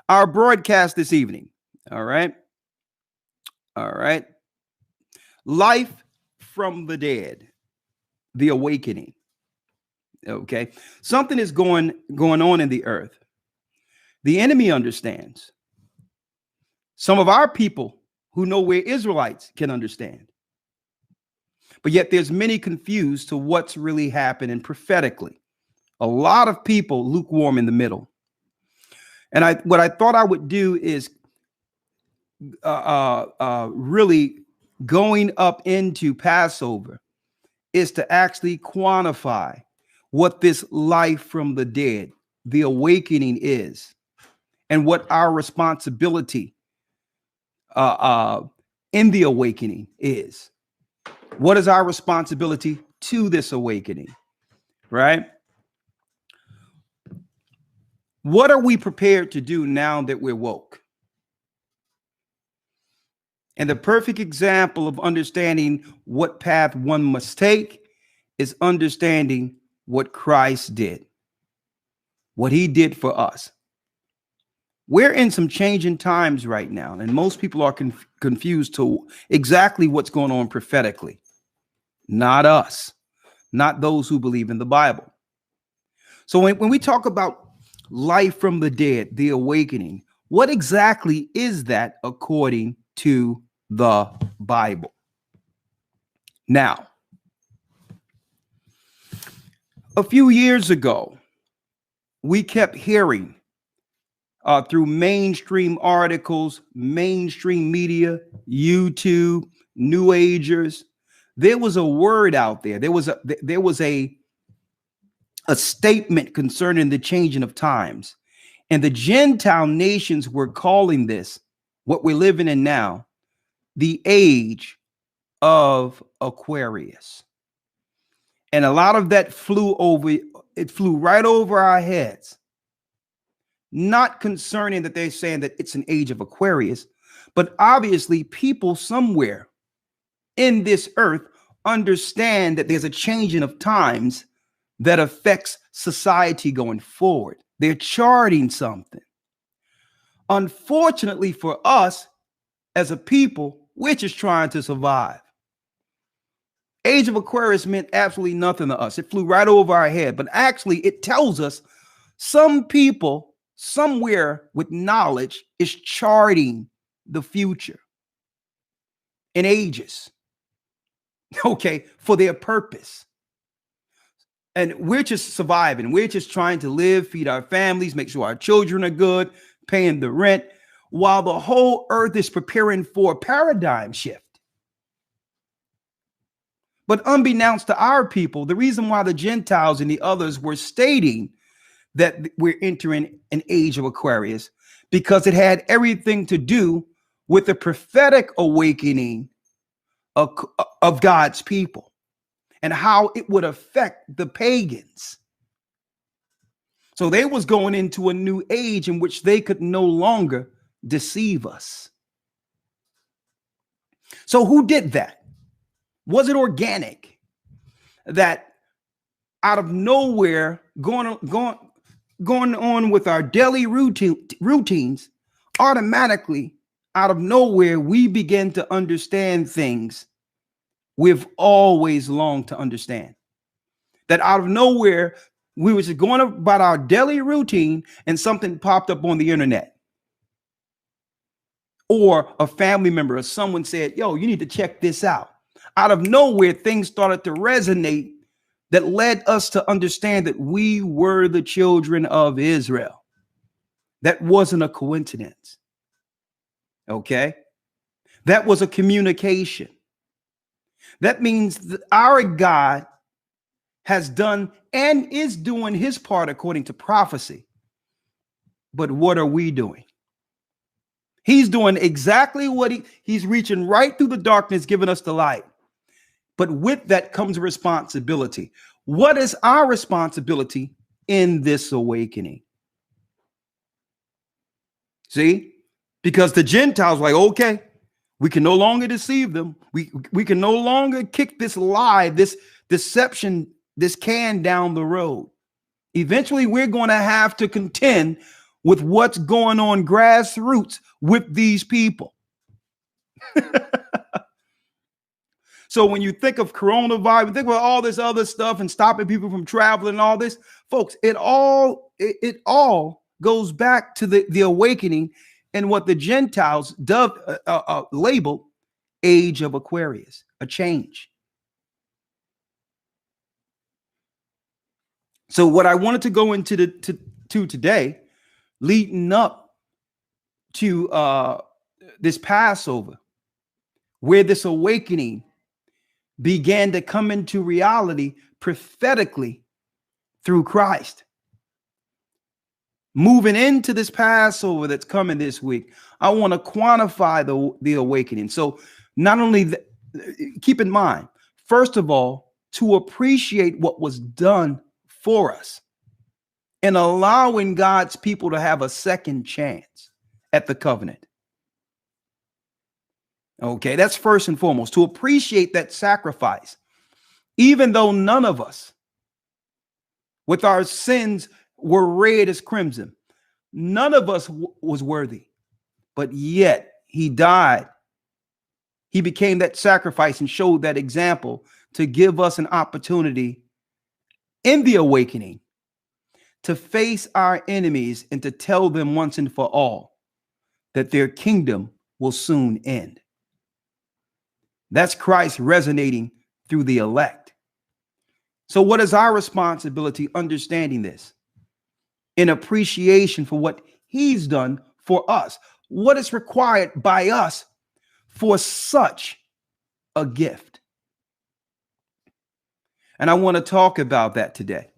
Our broadcast this evening. All right. All right. Life from the dead, the awakening. Okay. Something is going on in the earth. The enemy understands. Some of our people who know we're Israelites can understand. But yet there's many confused to what's really happening prophetically. A lot of people lukewarm in the middle. And what I thought I would do is really going up into Passover is to actually quantify what this life from the dead, the awakening is, and what our responsibility in the awakening is. What is our responsibility to this awakening, right? What are we prepared to do now that we're woke? And the perfect example of understanding what path one must take is understanding what Christ did, what he did for us. We're in some changing times right now, and most people are confused to exactly what's going on prophetically. Not us, not those who believe in the Bible. So when we talk about life from the dead, the awakening, what exactly is that according to the Bible? Now, a few years ago, we kept hearing through mainstream articles, mainstream media, YouTube, New Agers, there was a word out there. There was a statement concerning the changing of times. And the Gentile nations were calling this, what we're living in now, the age of Aquarius. And a lot of that flew right over our heads. Not concerning that they're saying that it's an age of Aquarius, but obviously people somewhere in this earth understand that there's a changing of times that affects society going forward. They're charting something. Unfortunately for us as a people, we're just trying to survive. Age of Aquarius meant absolutely nothing to us. It flew right over our head, but actually it tells us some people somewhere with knowledge is charting the future in ages, okay, for their purpose. And we're just surviving. We're just trying to live, feed our families, make sure our children are good, paying the rent, while the whole earth is preparing for a paradigm shift. But unbeknownst to our people, the reason why the Gentiles and the others were stating that we're entering an age of Aquarius, because it had everything to do with the prophetic awakening of God's people and how it would affect the pagans. So they was going into a new age in which they could no longer deceive us. So who did that? Was it organic that out of nowhere, going on with our daily routines, automatically out of nowhere, we begin to understand things we've always longed to understand? That out of nowhere, we were just going about our daily routine and something popped up on the internet. Or a family member or someone said, yo, you need to check this out. Out of nowhere, things started to resonate that led us to understand that we were the children of Israel. That wasn't a coincidence. Okay? That was a communication. That means that our God has done and is doing his part according to prophecy. But what are we doing? He's doing exactly what he's reaching right through the darkness, giving us the light. But with that comes responsibility. What is our responsibility in this awakening? See? Because the Gentiles were like, okay, we can no longer deceive them. We can no longer kick this lie, this deception, this can down the road. Eventually, we're going to have to contend with what's going on grassroots with these people. So when you think of coronavirus, think about all this other stuff and stopping people from traveling and all this, folks, it all goes back to the awakening and what the Gentiles labeled age of Aquarius, a change. So what I wanted to go into to today, leading up to this Passover, where this awakening began to come into reality prophetically through Christ. Moving into this Passover that's coming this week, I want to quantify the awakening. So not only keep in mind, first of all, to appreciate what was done for us and allowing God's people to have a second chance at the covenant. Okay, that's first and foremost, to appreciate that sacrifice, even though none of us, with our sins, were red as crimson. None of us was worthy, but yet he died. He became that sacrifice and showed that example to give us an opportunity in the awakening to face our enemies and to tell them once and for all that their kingdom will soon end. That's Christ resonating through the elect. So what is our responsibility understanding this? In appreciation for what he's done for us. What is required by us for such a gift? And I want to talk about that today.